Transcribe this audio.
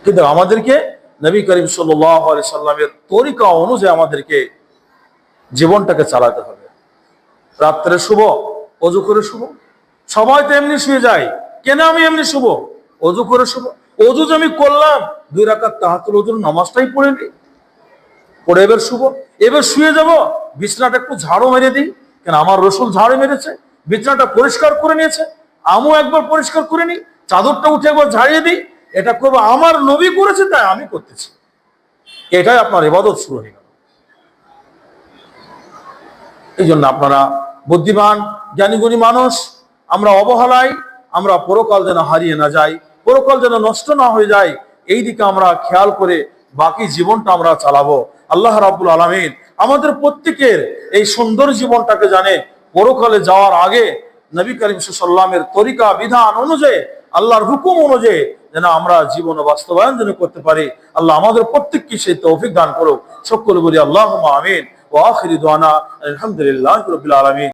কিন্তু আমাদেরকে নবী করিম সাল্লাল্লাহু আলাইহি সাল্লামের তরিকা অনুযায়ী আমাদেরকে জীবনটাকে চালাতে হবে। রাত্রে শুভ, অজু করে শুভ। সবাই তো এমনি শুয়ে যায়, কেন আমি এমনি শুভ? অজু করে শুভ। অজু যে আমি করলাম, 2 রাকাত তাহাজ্জুদ ওজুর নামাজটাই পড়ে নিই, পড়ে এবার শুভ। এবার শুয়ে যাব, বিছনাটা একটু ঝাড়ু মেরে দিই, কেন আমার রসুল ঝাড়ু মেরেছে, বিছনাটা পরিষ্কার করে নিয়েছে, আমিও একবার পরিষ্কার করে নিই, চাদরটা উঠে একবার ঝাড়িয়ে দিই। এটা করবো, আমার নবী করেছে তাই আমি করতেছি, এটাই আপনার ইবাদত শুরু হয়ে গেল। এই জন্য আপনারা বুদ্ধিমান জ্ঞানীগুণী মানুষ, আমরা অবহেলায় আমরা পরকাল যেন হারিয়ে না যাই, পরকাল যেন নষ্ট না হয়ে যায়, এই দিকে আমরা খেয়াল করে বাকি জীবনটা আমরা চালাবো। আল্লাহ রাব্বুল আলামিন আমাদের প্রত্যেকের এই সুন্দর জীবনটাকে জানে পরকালে যাওয়ার আগে নবী করিম সাল্লাল্লাহু আলাইহি ওয়াসাল্লামের তরিকা বিধান অনুযায়ী, আল্লাহর হুকুম অনুযায়ী যেন আমরা জীবন বাস্তবায়ন যেন করতে পারি। আল্লাহ আমাদের প্রত্যেককে সেই তৌফিক দান করুক। সকলে বলি আল্লাহুম্মা আমিন। ওয়া আখিরু দাওয়ানা আলহামদুলিল্লাহি রাব্বিল আলামিন।